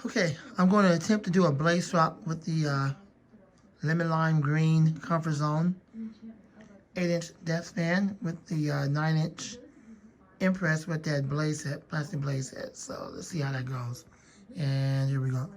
Okay, I'm going to attempt to do a blaze swap with the lemon lime green comfort zone 8-inch depth span with the 9-inch impress with that blaze head, plastic blaze head. So let's see how that goes. And here we go.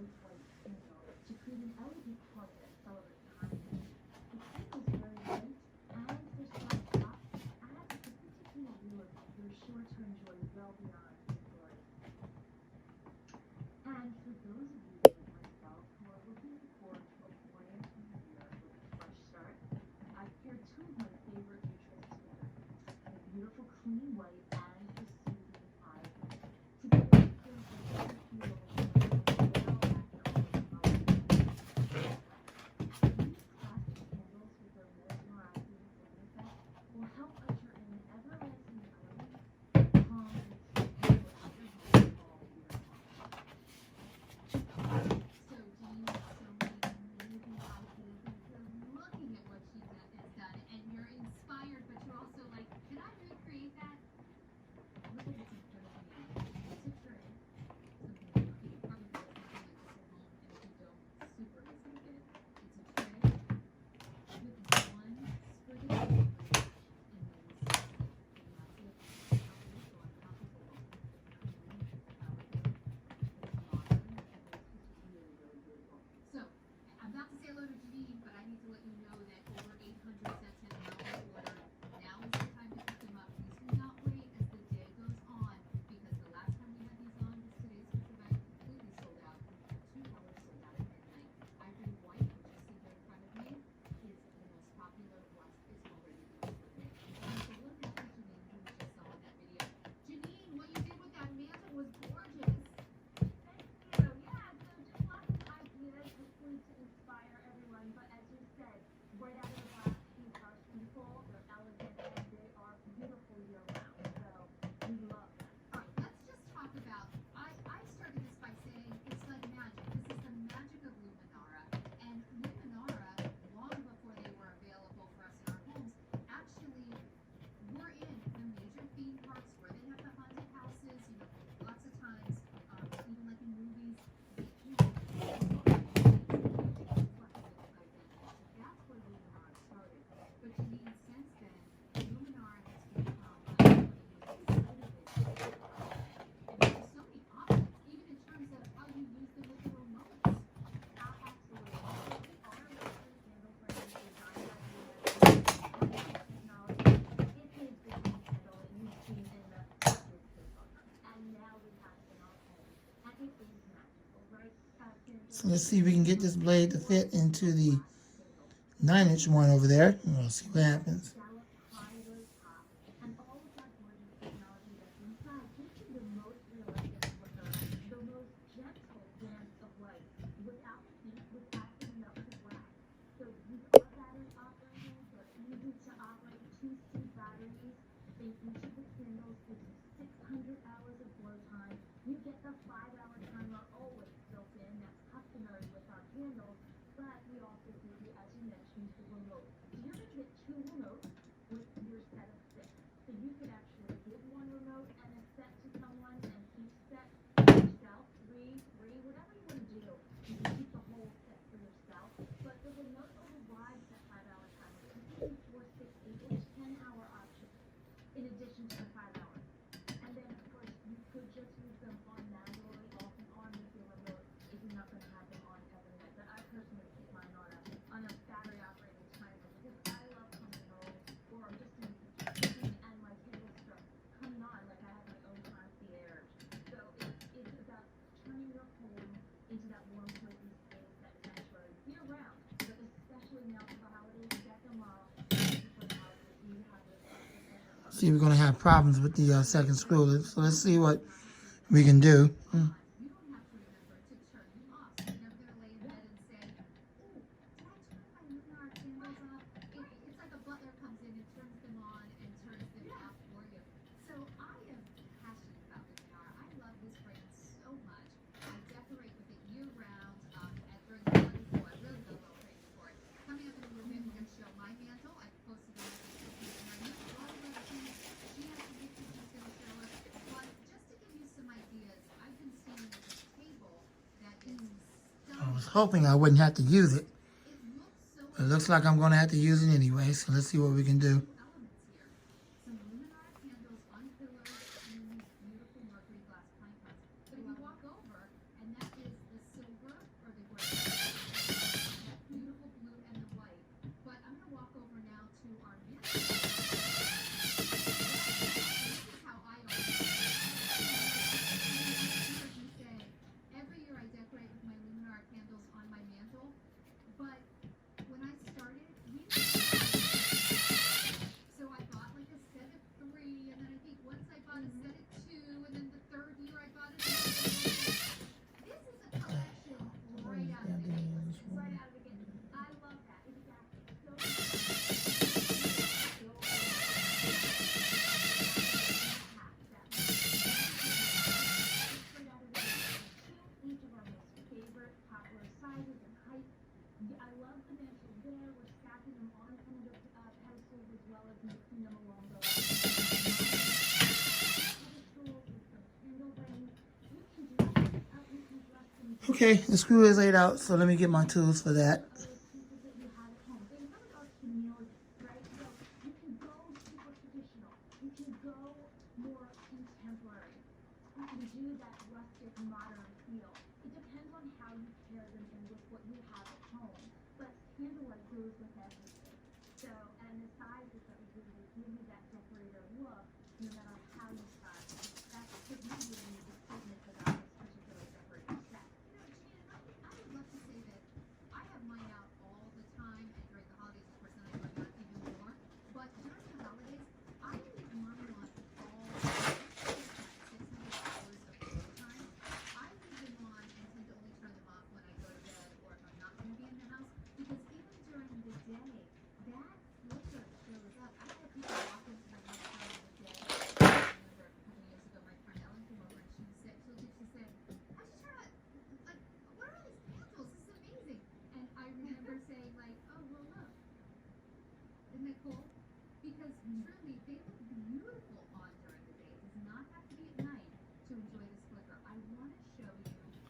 So let's see if we can get this blade to fit into the 9-inch one over there. We'll see what happens. See, we're going to have problems with the second screw. So let's see what we can do. was hoping I wouldn't have to use it. It looks like I'm going to have to use it anyway, so let's see what we can do. Okay, the screw is laid out, so let me get my tools for that.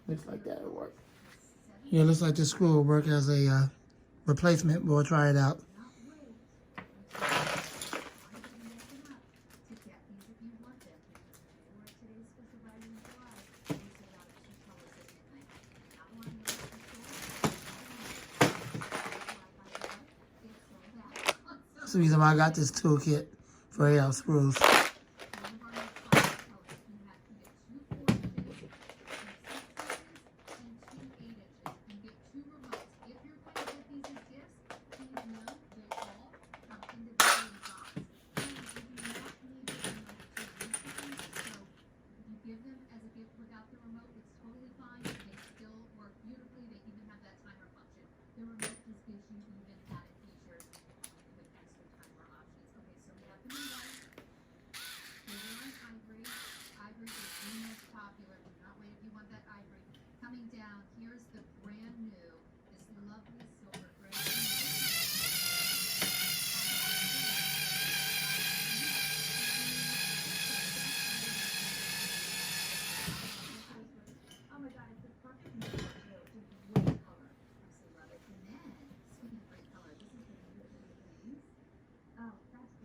Looks like that'll work. Yeah, looks like this screw will work as a replacement. We'll try it out. That's the reason why I got this toolkit for 8-out screws.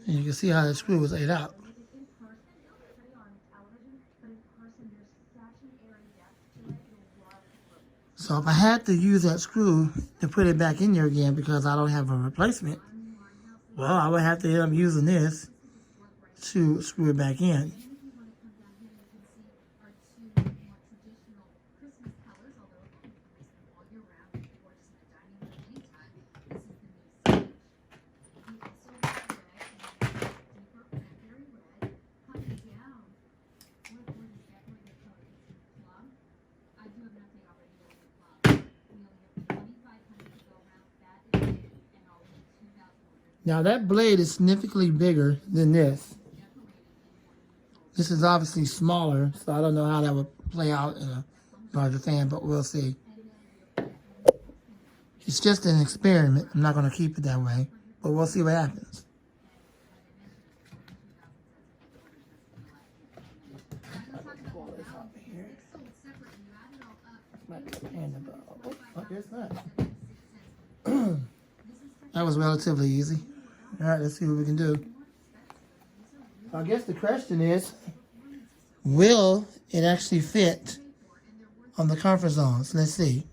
And you can see how the screw was laid out. So if I had to use that screw to put it back in there again because I don't have a replacement, well, I would have to end up using this to screw it back in. Now that blade is significantly bigger than this. This is obviously smaller, so I don't know how that would play out in a larger fan, but we'll see. It's just an experiment. I'm not going to keep it that way, but we'll see what happens. Pull this up here. I guess not. That was relatively easy. All right, let's see what we can do. I guess the question is, will it actually fit on the comfort zones? Let's see.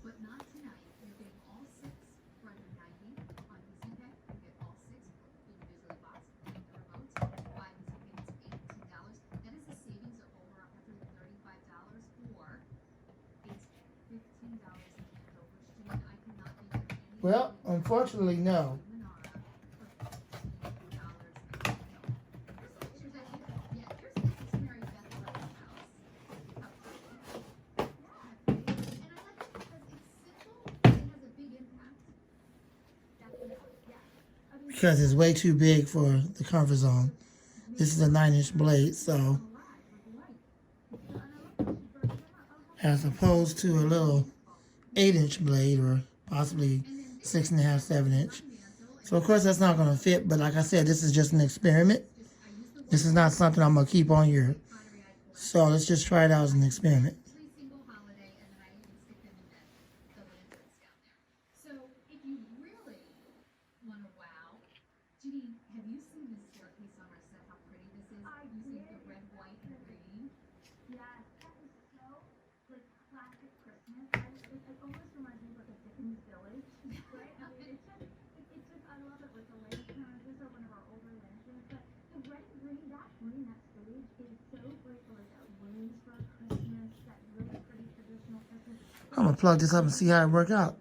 Well, unfortunately, no. Because it's way too big for the comfort zone. This is a 9-inch blade, so as opposed to a little 8-inch blade or possibly 6.5, 7-inch. So of course that's not going to fit, but like I said, this is just an experiment. This is not something I'm going to keep on here. So let's just try it out as an experiment. I'm going to plug this up and see how it works out.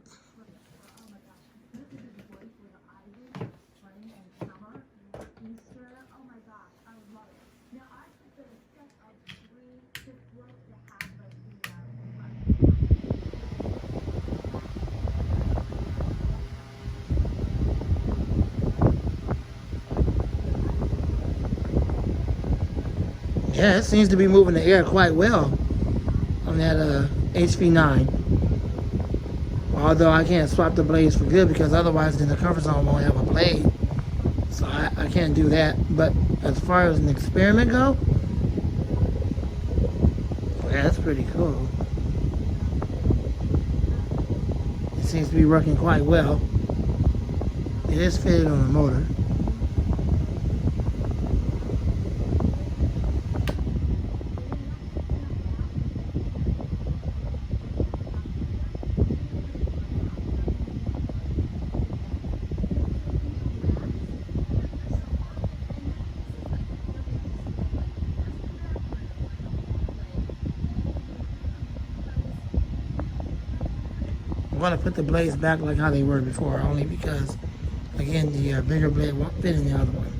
Yeah, it seems to be moving the air quite well on that HV9. Although I can't swap the blades for good because otherwise then the comfort zone won't have a blade. So I can't do that. But as far as an experiment go, yeah, that's pretty cool. It seems to be working quite well. It is fitted on a motor. I'm going to put the blades back like how they were before, only because, again, the bigger blade won't fit in the other one.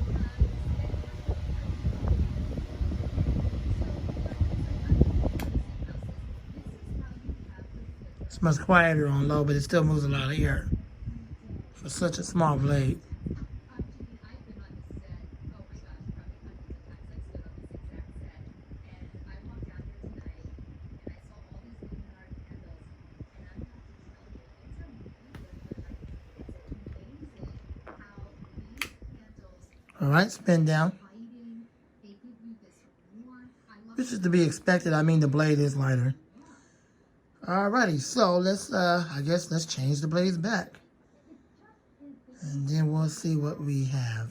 It's much quieter on low, but it still moves a lot of air for such a small blade. All right, spin down. Which is to be expected. I mean, the blade is lighter. Alrighty, so let's, I guess let's change the blades back. And then we'll see what we have.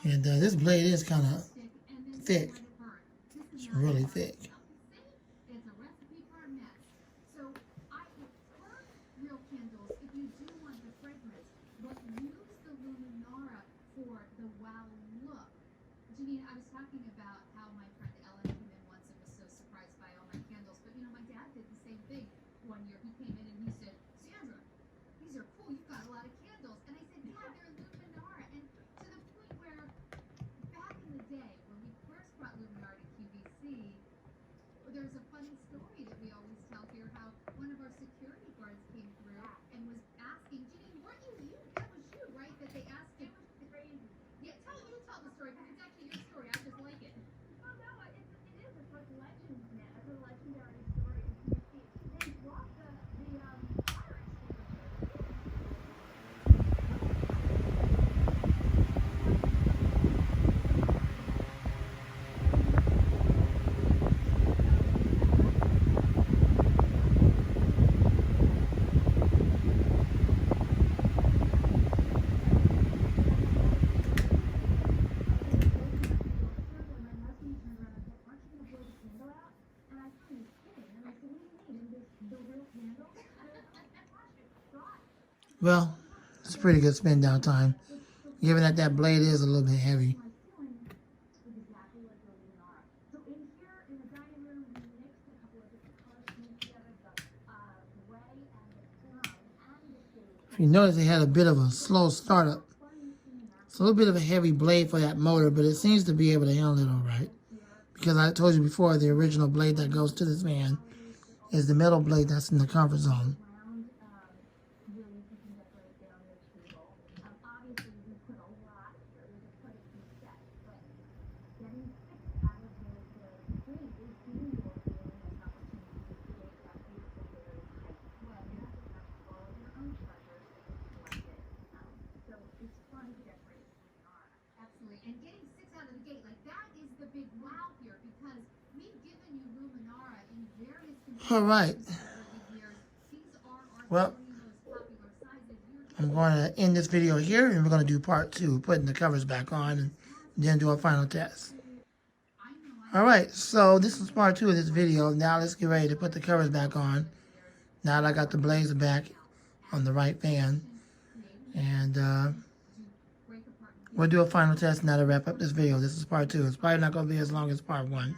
And this blade is kind of thick. It's really thick. Well, it's a pretty good spin down time, given that that blade is a little bit heavy. If you notice, it had a bit of a slow startup. It's a little bit of a heavy blade for that motor, but it seems to be able to handle it all right. Because I told you before, the original blade that goes to this fan is the metal blade that's in the comfort zone. All right. Well, I'm going to end this video here, and we're going to do part 2, putting the covers back on, and then do a final test. All right, so this is part 2 of this video. Now let's get ready to put the covers back on. Now that I got the blades back on the right fan. And we'll do a final test now to wrap up this video. This is part 2. It's probably not going to be as long as part 1.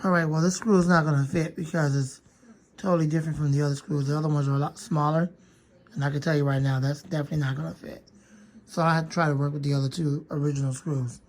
All right, well, this screw is not going to fit because it's totally different from the other screws. The other ones are a lot smaller, and I can tell you right now, that's definitely not going to fit. So I had to try to work with the other 2 original screws.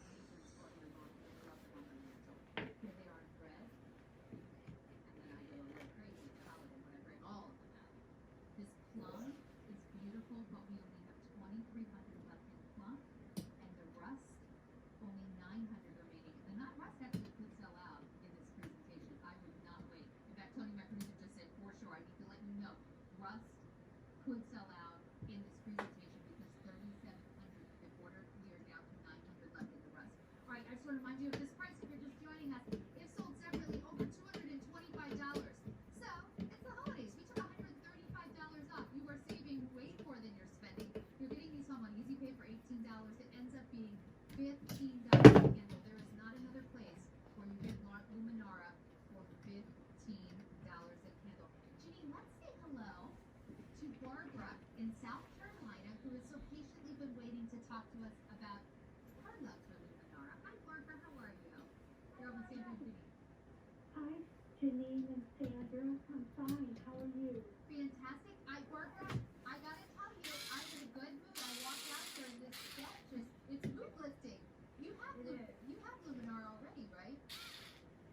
Janine and Sandra, I'm fine. How are you? Fantastic. I gotta tell you, I'm in a good mood. I walked out during this sketch. It's mood lifting. You have Luminar already, right?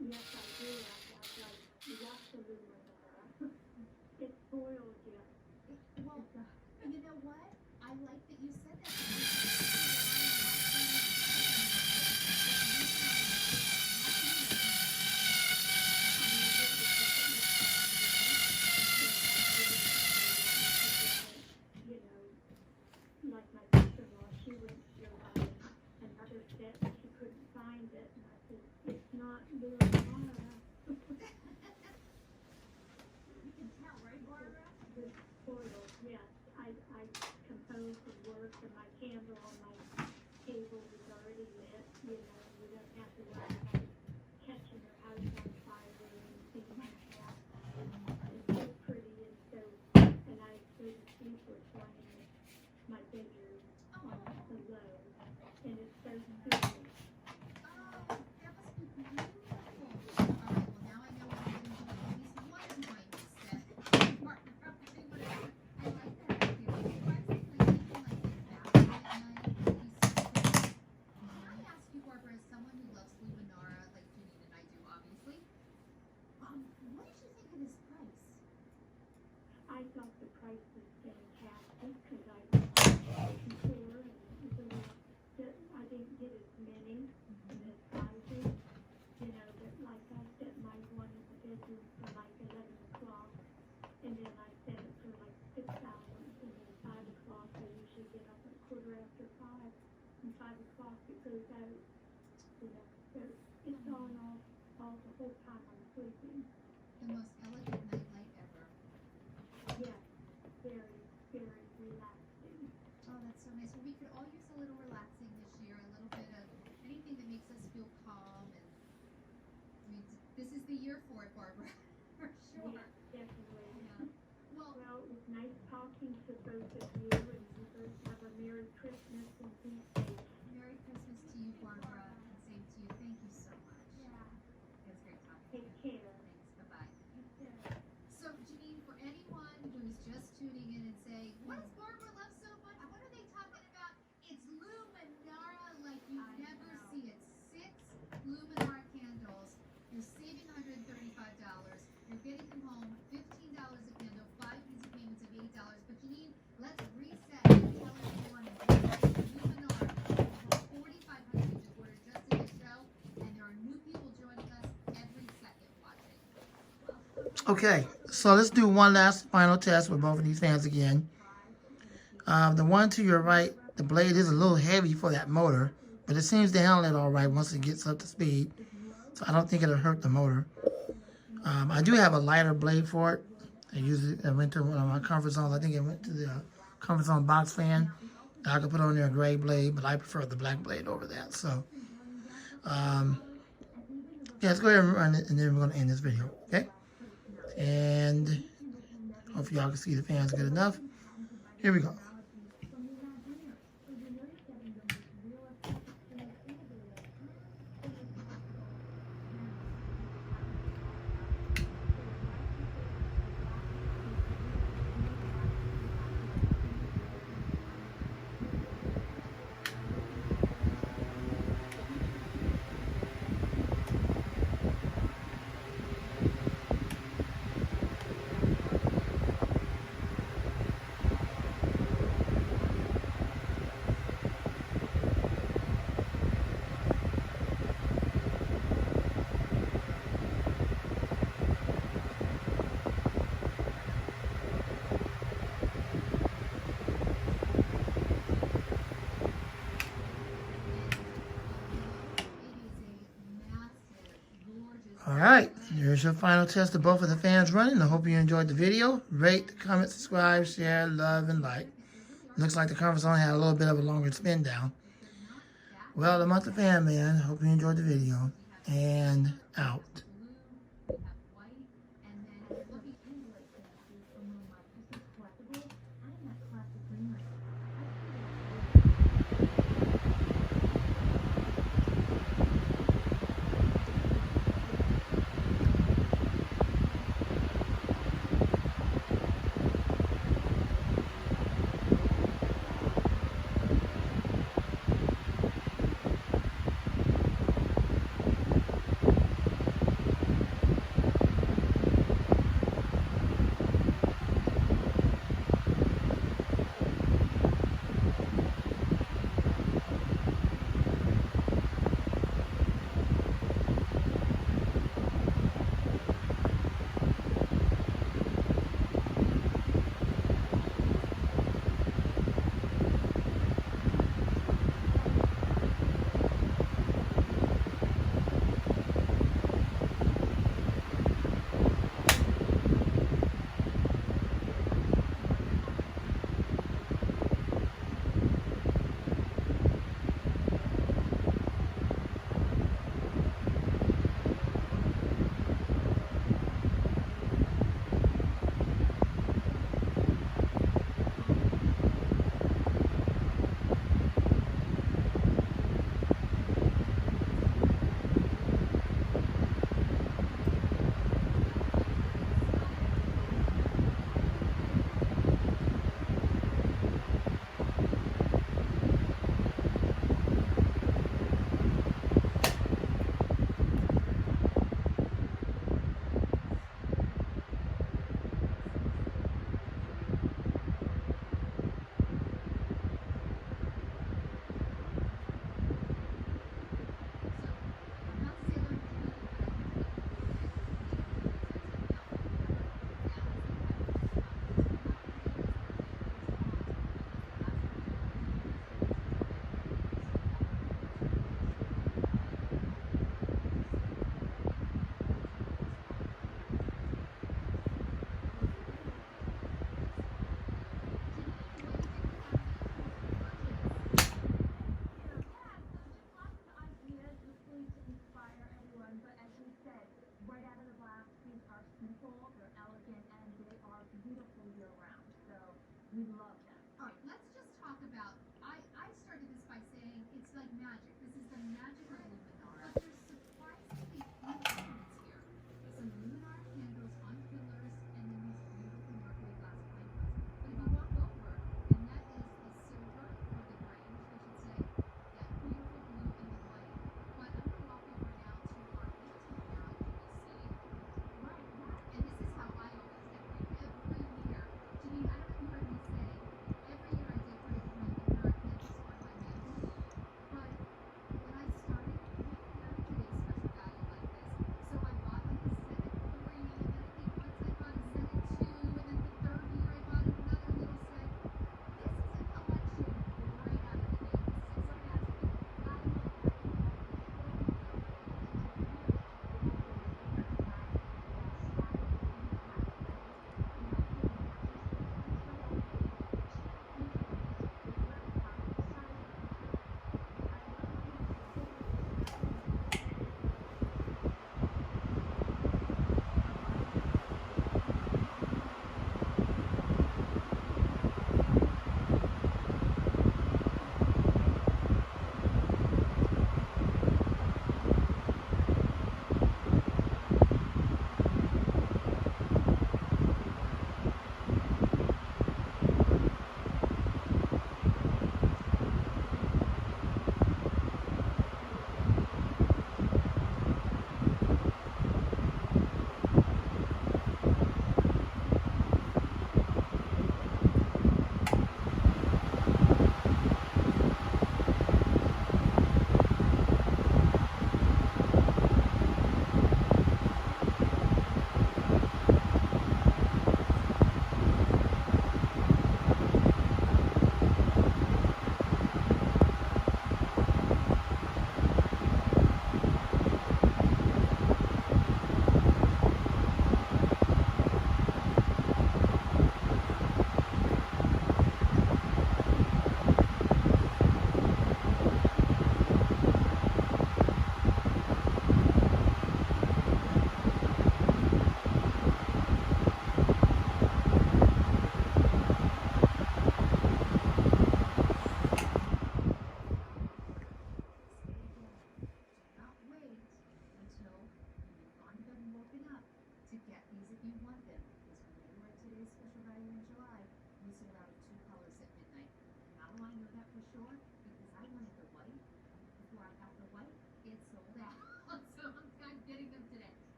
Yes, I do. I've got the Luminar. It spoiled you. Well, you know what? I like that you said that. I thought the price was fantastic because I was before and I didn't get as many in the sizes. You know, that like I set my one in the bedroom for like 11 o'clock, and then I set it for like 6 hours, and then 5 o'clock I usually get up at 5:15, and 5 o'clock it goes out. You know, so it's on all the whole time I'm sleeping. The most elegant nightlight ever. Yeah, very, very relaxing. Oh, that's so nice. Well, we could all use a little relaxing this year, a little bit of anything that makes us feel calm. And I mean, this is the year for it, Barbara, for sure. Yeah, definitely. Yeah. Well, Well, it was nice talking to both of you, and you both have a Merry Christmas and be safe. Merry Christmas to you, Barbara, and same to you. Thank you so much. Yeah. It was great talking to Take you. care. Thanks. Bye-bye. So, Janine, for anyone who's just tuning in and saying, what does Barbara love so much? What are they talking about? It's Luminara like you never see it. 6 Luminara candles. You're saving $135. You're getting them home $15 a candle, 5 easy payments of $8. But Janine, let's reset and tell everyone Luminara. 4,500 you ordered just in the show, and there are new people joining us every second watching. Okay, so let's do one last final test with both of these fans again. The one to your right, the blade is a little heavy for that motor, but it seems to handle it all right once it gets up to speed. So I don't think it'll hurt the motor. I do have a lighter blade for it. I went to one of my comfort zones. I think it went to the comfort zone box fan. I could put on there a gray blade, but I prefer the black blade over that. So, yeah, let's go ahead and run it, and then we're going to end this video, okay? And hopefully y'all can see the fans good enough. Here we go. All right, here's your final test of both of the fans running. I hope you enjoyed the video. Rate, comment, subscribe, share, love, and like. Looks like the comfort zone had a little bit of a longer spin down. Well, I'm not the fan man. Hope you enjoyed the video. And out.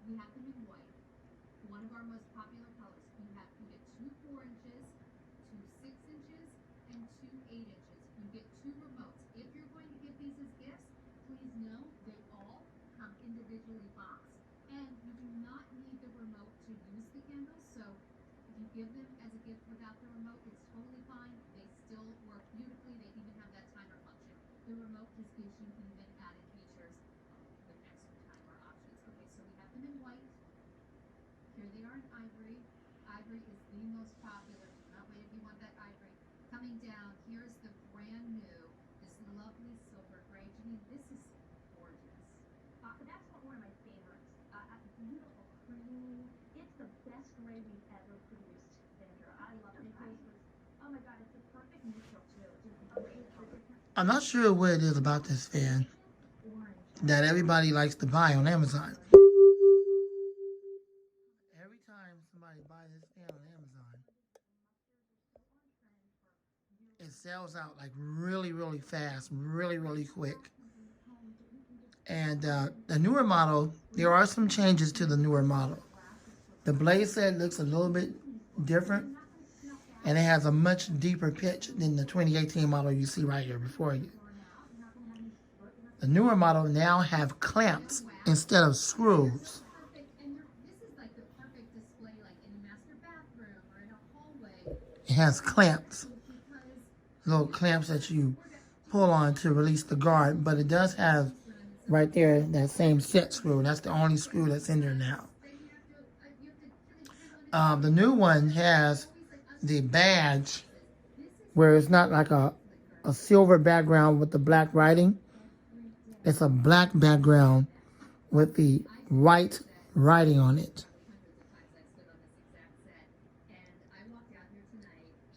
we have them in white. One of our most popular colors. You get two 4 inches, two 6 inches, and two 8 inches. You get two remotes. If you're going to give these as gifts, please know they all come individually boxed, and you do not need the remote to use the candles. So if you give them as a gift without the remote, it's totally fine. They still work beautifully. They even have that timer function. The remote just gives you even added features with extra timer options. Okay, so we have them in white. Here they are in ivory. Ivory is the most popular. Do not wait if you want that ivory. Coming down, here's the brand new, this lovely silver gray. Janine, this is gorgeous. That's one of my favorites. Beautiful cream. It's the best gray we've ever produced, Sandra. I love it. Oh my God, it's a perfect neutral too. It's just a great color. I'm not sure what it is about this fan that everybody likes to buy on Amazon. Every time somebody buys this fan on Amazon, it sells out like really, really fast, really, really quick. And the newer model, there are some changes to the newer model. The blade set looks a little bit different, and it has a much deeper pitch than the 2018 model you see right here before you. The newer model now have clamps instead of screws. And this is like the perfect display, like in a master bathroom or in a hallway. It has clamps, little clamps that you pull on to release the guard, but it does have right there that same set screw. That's the only screw that's in there now. The new one has the badge where it's not like a silver background with the black writing. It's a black background with the white writing on it.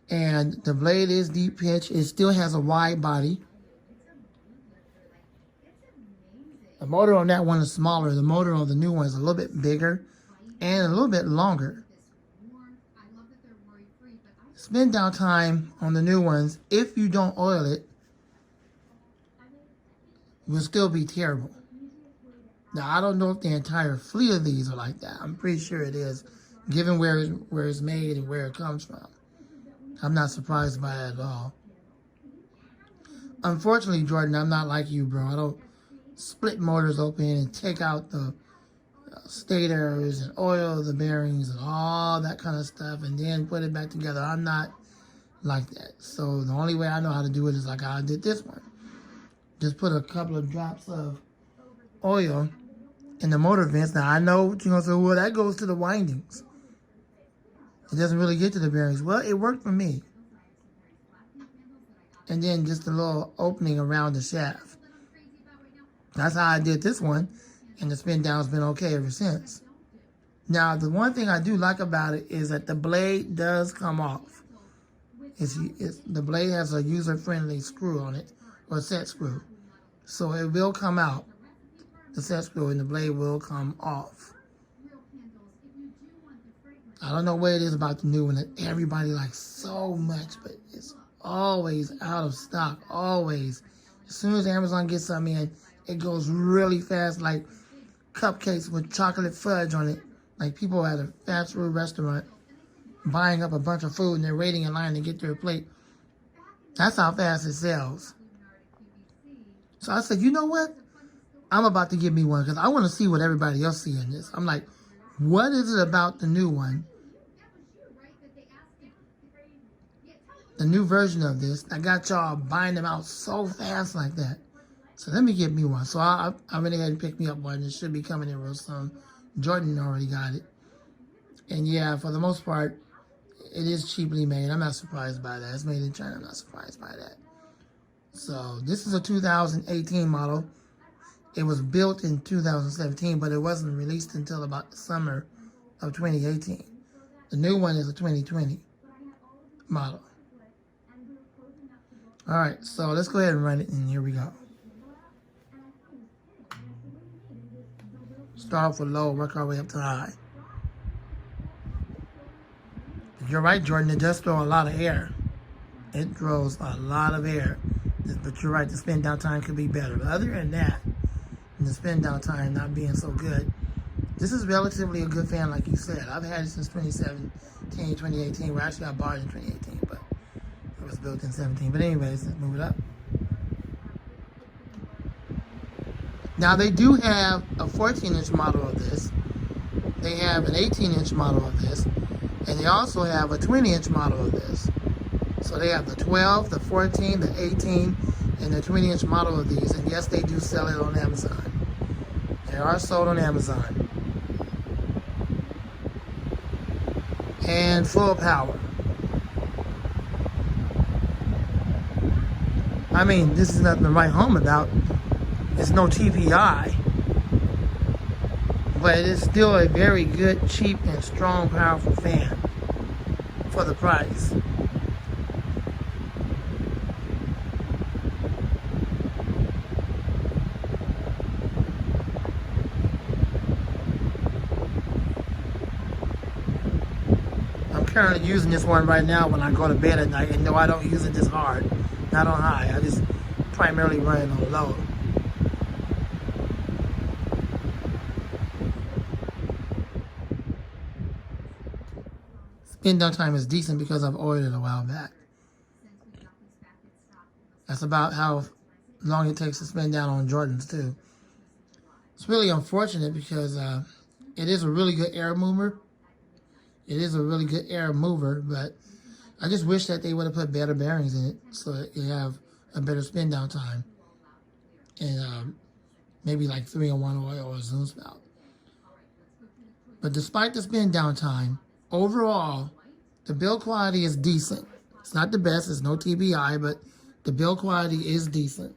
And the blade is deep pitch. It still has a wide body. The motor on that one is smaller. The motor on the new one is a little bit bigger and a little bit longer. Spin down time on the new ones, if you don't oil it, will still be terrible. Now, I don't know if the entire fleet of these are like that. I'm pretty sure it is, given where it's made and where it comes from. I'm not surprised by it at all. Unfortunately, Jordan, I'm not like you, bro. I don't split motors open and take out the stators and oil the bearings and all that kind of stuff and then put it back together. I'm not like that. So the only way I know how to do it is like I did this one. Just put a couple of drops of oil in the motor vents. Now, I know what you're going to say, well, that goes to the windings. It doesn't really get to the bearings. Well, it worked for me. And then just a little opening around the shaft. That's how I did this one. And the spin down's been okay ever since. Now, the one thing I do like about it is that the blade does come off. The blade has a user-friendly screw on it, or set screw. So it will come out, the set screw, and the blade will come off. I don't know what it is about the new one that everybody likes so much, but it's always out of stock, always. As soon as Amazon gets something in, it goes really fast, like cupcakes with chocolate fudge on it. Like people at a fast food restaurant buying up a bunch of food and they're waiting in line to get their plate. That's how fast it sells. So I said, you know what? I'm about to give me one because I want to see what everybody else sees in this. I'm like, what is it about the new one? The new version of this that got y'all buying them out so fast like that. So let me get me one. So I went ahead and picked me up one. It should be coming in real soon. Jordan already got it. And yeah, for the most part, it is cheaply made. I'm not surprised by that. It's made in China. I'm not surprised by that. So this is a 2018 model. It was built in 2017, but it wasn't released until about the summer of 2018. The new one is a 2020 model. All right, so let's go ahead and run it, and here we go. Start off with low, work our way up to high. You're right, Jordan, it does throw a lot of air. It throws a lot of air. But you're right, the spin down time could be better. But other than that, the spin down time not being so good, This is relatively a good fan, like you said. I've had it since 2017, 2018. Well, actually, I bought it in 2018, but it was built in 17. But anyways, let's move it up. Now, they do have a 14-inch model of this. They have an 18-inch model of this. And they also have a 20-inch model of this. So they have the 12, the 14, the 18, and the 20-inch model of these. And yes, they do sell it on Amazon. They are sold on Amazon. And full power. I mean, this is nothing to write home about. It's no TPI. But it is still a very good, cheap, and strong, powerful fan for the price. I'm currently using this one right now when I go to bed at night, and no, I don't use it this hard, not on high. I just primarily run it on low. Spin down time is decent because I've ordered it a while back. That's about how long it takes to spin down on Jordans too. It's really unfortunate because it is a really good air mover. It is a really good air mover, but I just wish that they would have put better bearings in it so that you have a better spin down time. And maybe like 3-in-1 oil or a zoom spout. But despite the spin down time, overall, the build quality is decent. It's not the best, it's no TBI, but the build quality is decent.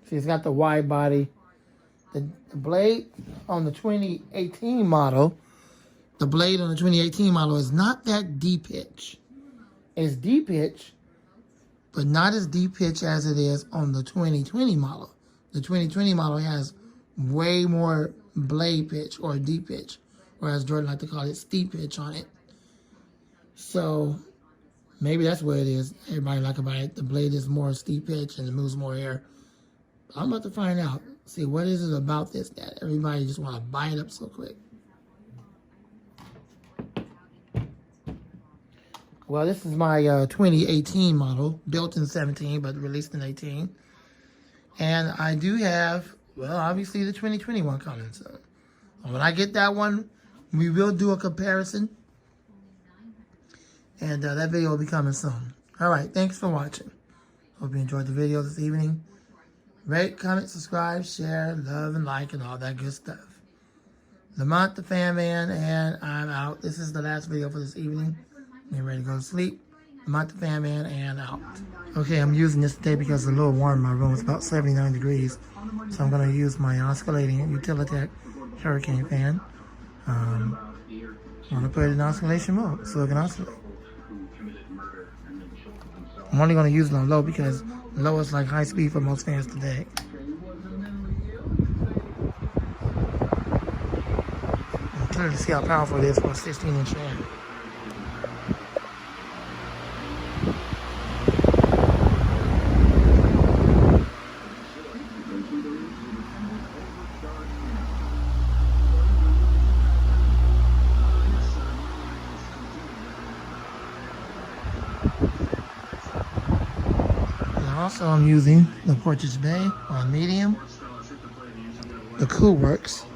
See, it's got the wide body. The blade on the 2018 model, is not that deep pitch. It's deep pitch, but not as deep pitch as it is on the 2020 model. The 2020 model has way more blade pitch or deep pitch, whereas Jordan like to call it steep pitch on it. So maybe that's what it is. Everybody like about it. The blade is more steep pitch and it moves more air. I'm about to find out. See, what is it about this that everybody just want to buy it up so quick? Well, this is my 2018 model, built in 17, but released in 18. And I do have, well, obviously the 2021 coming. So when I get that one, we will do a comparison. And that video will be coming soon. All right, thanks for watching. Hope you enjoyed the video this evening. Rate, comment, subscribe, share, love, and like, and all that good stuff. Lamont the Fan Man, and I'm out. This is the last video for this evening. Getting ready to go to sleep. Lamont the Fan Man, and out. Okay, I'm using this today because it's a little warm in my room. It's about 79 degrees. So I'm going to use my oscillating Utilitech Hurricane fan. I'm going to put it in oscillation mode so it can oscillate. I'm only going to use it on low because low is like high speed for most fans today. I'm clear to see how powerful it is for a 16-inch fan. Also, I'm using the Portage Bay on medium, the Cool Works.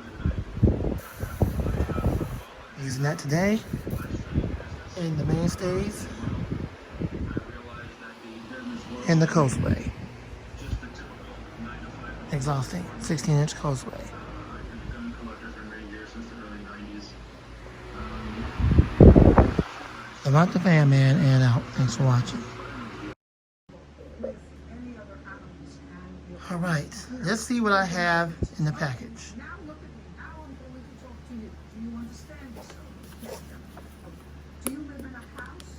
Using that today in the mainstays and the Coastway. Exhausting, 16-inch Coastway. About the Fan Man, and out. Thanks for watching. All right, let's see what I have in the package. Now look at me. Now I'm going to talk to you. Do you understand yourself? Do you live in a house?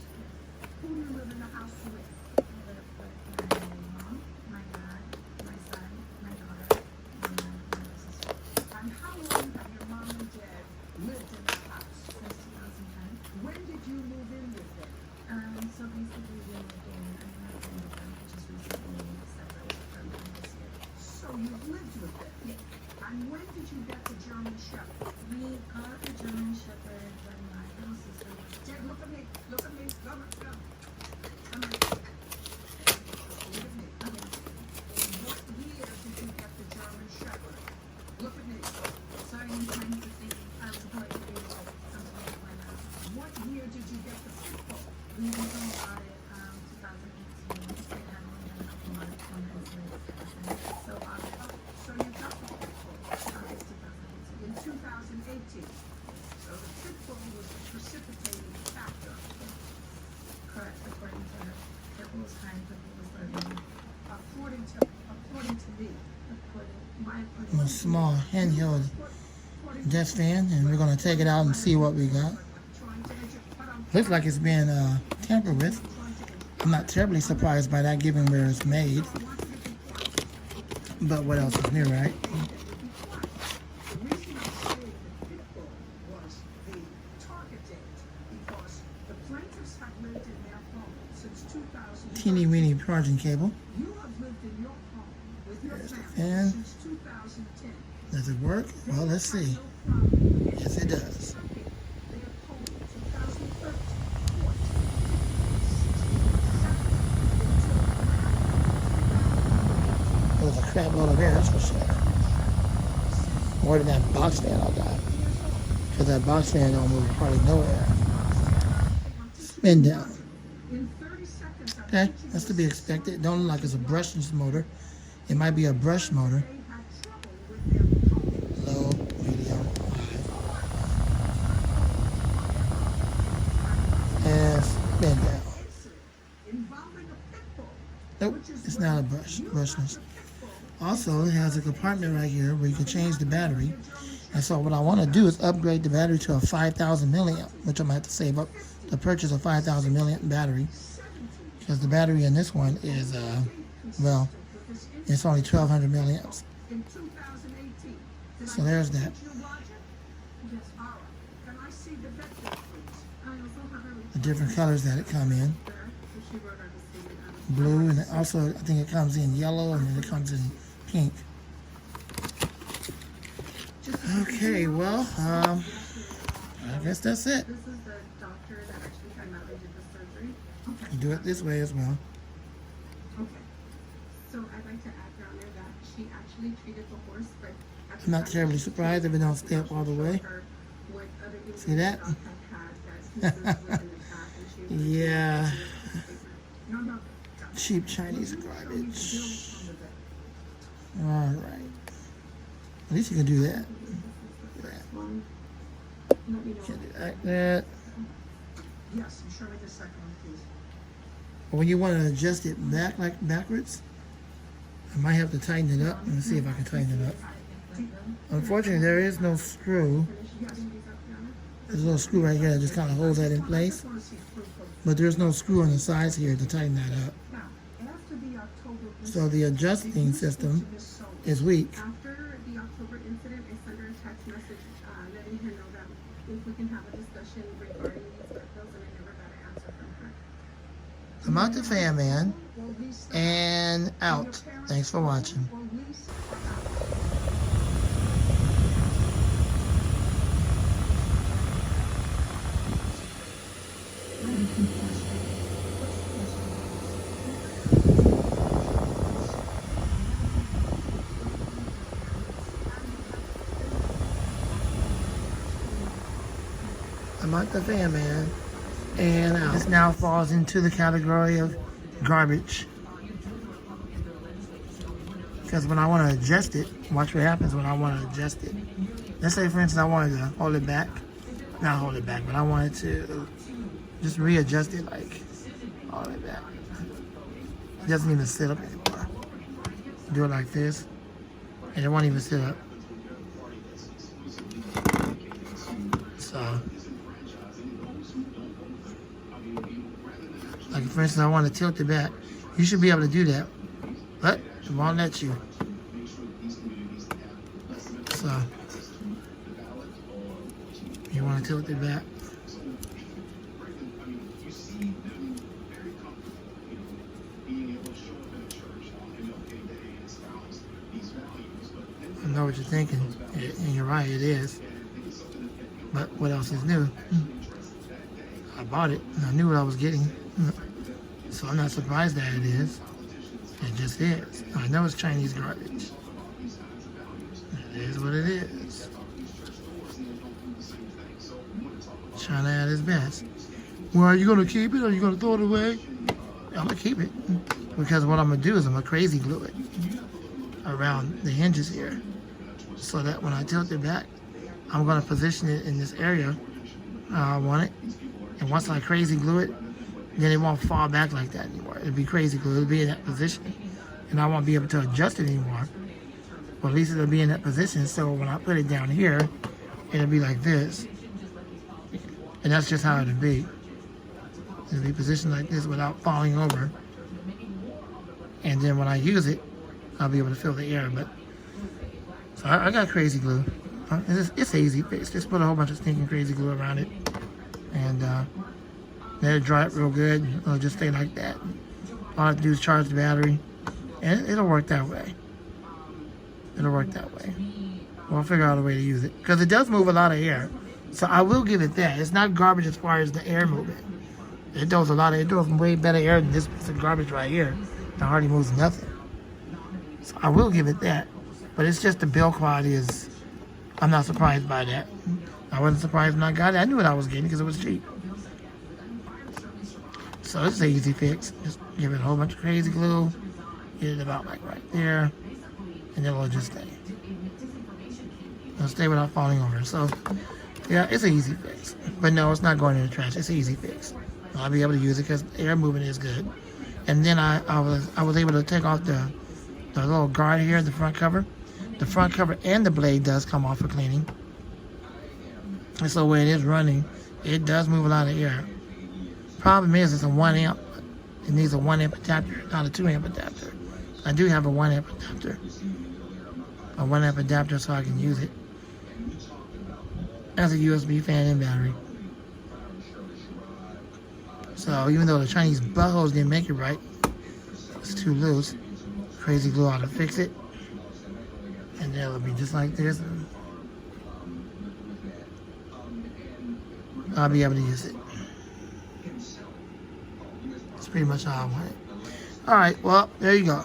Who do you live in a house with? I live with my mom, my dad, my son, my daughter, and my sister. And how long have your mom and dad lived in that house? Since 2010. When did you move in with them? So basically we moved in, I moved in with them just recently, September this year. So you've lived with it? Yes. And when did you get the German Shepherd? We got the German Shepherd when my house was ready. Jay, look at me. Look at me. Come here. Come here. Look at me. What year did you get the German Shepherd? Look at me. Starting in 2015, I was going to be something like my house. What year did you get the pit bull? We originally got it 2018. It had only been a couple months from Christmas. So August So you got the pit bull 2018. in 2018. So the pit bull was the precipitating factor. Correct, according to her. Purple was kind, purple was living. According to me. A small handheld desk fan, and we're going to take it out and see what we got. Looks like it's been tampered with. I'm not terribly surprised by that given where it's made. But what else is new, right? The reason I say the pit bull was the target date because the plaintiffs have lived in their home since 2000. Teeny weeny charging cable. You have lived in your home with your There's the family fan. since 2010. Does it work? Well, let's see. Yes, it does. There's a crap load of air, that's for sure. More than that box fan I got. Because that box fan don't move hardly no air. Spin down. Okay, that's to be expected. Don't look like it's a brushless motor. It might be a brush motor. Low, medium, high. And spin down. Nope, it's not a brushless. Also, it has a compartment right here where you can change the battery. And so what I want to do is upgrade the battery to a 5,000 milliamp, which I'm going to have to save up to purchase a 5,000 milliamp battery. Because the battery in this one is, well, it's only 1,200 milliamps. So there's that. The different colors that it come in. Blue, and also I think it comes in yellow, and then it comes in pink. Okay, well, I guess that's it. This is the doctor that actually primarily did the surgery. You do it this way as well. Okay. So I'd like to add down there that she actually treated the horse, but I'm not terribly surprised if it don't stay up all the way. See that? Yeah. Cheap Chinese garbage. Alright. At least you can do that. Can do like that. Yes, and show me the second one, please. When you want to adjust it back, like backwards, I might have to tighten it up. Let me see if I can tighten it up. Unfortunately, there is no screw. There's a little screw right here that just kind of holds that in place. But there's no screw on the sides here to tighten that up. So the adjusting system is weak. After the October incident, I sent her a text message letting her know that if we can have a discussion regarding these bills, and I never got an answer from her. I'm out the fan man and out. Thanks for watching. I'm out the fan man and out. This now falls into the category of garbage. Because when I want to adjust it, watch what happens when I want to adjust it. Let's say, for instance, I wanted to hold it back. Not hold it back, but I wanted to just readjust it, like all the way back. It doesn't even sit up anymore. Do it like this, and it won't even sit up. So, like for instance, I want to tilt it back. You should be able to do that, but it won't let you. So, you want to tilt it back. I know what you're thinking, and you're right, it is. But what else is new? I bought it, and I knew what I was getting. So I'm not surprised that it is. It just is. I know it's Chinese garbage. It is what it is. China at its best. Well, are you going to keep it or are you going to throw it away? I'm going to keep it. Because what I'm going to do is I'm going to crazy glue it around the hinges here. So that when I tilt it back, I'm going to position it in this area I want it. And once I crazy glue it, then it won't fall back like that anymore. It'll be crazy glue. It'll be in that position. And I won't be able to adjust it anymore. Well, at least it'll be in that position. So when I put it down here, it'll be like this. And that's just how it'll be. It'll be positioned like this without falling over. And then when I use it, I'll be able to fill the air. But so I got crazy glue. It's an easy fix. Just put a whole bunch of stinking crazy glue around it. And let it dry up real good. It'll just stay like that. All I have to do is charge the battery. And it'll work that way. It'll work that way. We'll figure out a way to use it. Because it does move a lot of air. So I will give it that. It's not garbage as far as the air movement. It does way better air than this piece of garbage right here. It hardly moves nothing. So I will give it that. But it's just the build quality is, I'm not surprised by that. I wasn't surprised when I got it. I knew what I was getting because it was cheap. So it's an easy fix. Just give it a whole bunch of crazy glue. Get it about like right there. And then it'll just stay. It'll stay without falling over. So yeah, it's an easy fix. But no, it's not going in the trash. It's an easy fix. I'll be able to use it because air movement is good. And then I was able to take off the little guard here, the front cover. The front cover and the blade does come off for cleaning. And so when it is running, it does move a lot of air. Problem is, it's a 1 amp. It needs a 1 amp adapter, not a 2 amp adapter. I do have a 1 amp adapter. A 1 amp adapter so I can use it as a USB fan and battery. So even though the Chinese buttholes didn't make it right, it's too loose. Crazy glue ought to fix it. And then it'll be just like this. I'll be able to use it. That's pretty much how I want it. Alright, well, there you go.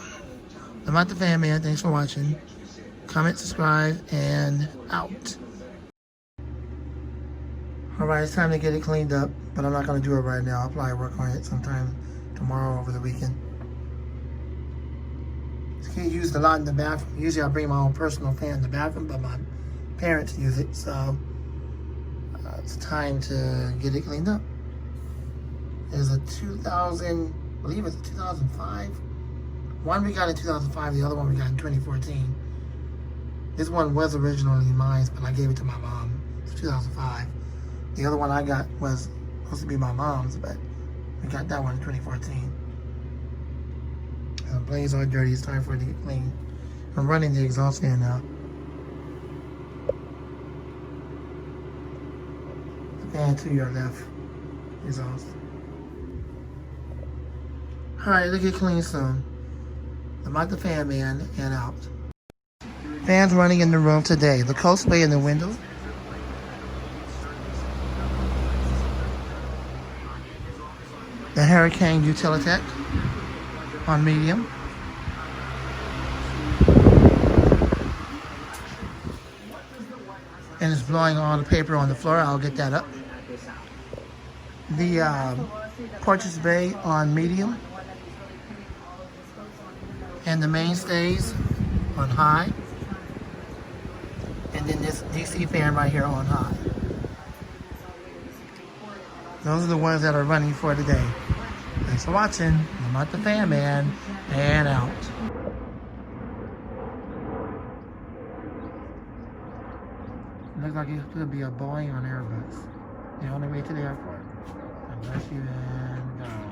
I'm not the fan man. Thanks for watching. Comment, subscribe, and out. Alright, it's time to get it cleaned up, but I'm not going to do it right now. I'll probably work on it sometime tomorrow over the weekend. It's getting used a lot in the bathroom. Usually I bring my own personal fan in the bathroom, but my parents use it, so it's time to get it cleaned up. There's a 2000, I believe it's a 2005. One we got in 2005, the other one we got in 2014. This one was originally mine, but I gave it to my mom. It's 2005. The other one I got was supposed to be my mom's, but we got that one in 2014. The blades are dirty, it's time for it to get clean. I'm running the exhaust fan now. The fan to your left exhaust. Alright, it'll get clean soon. I'm out the fan man and out. Fans running in the room today. The Coastway in the window. The Hurricane Utilitech on medium. And it's blowing all the paper on the floor. I'll get that up. The Porches Bay on medium. And the mainstays on high. And then this DC fan right here on high. Those are the ones that are running for today. Thanks for watching. I'm not the fan man. And out. Looks like it could be a Boeing on Airbus. They're on the way to the airport. God bless you and go.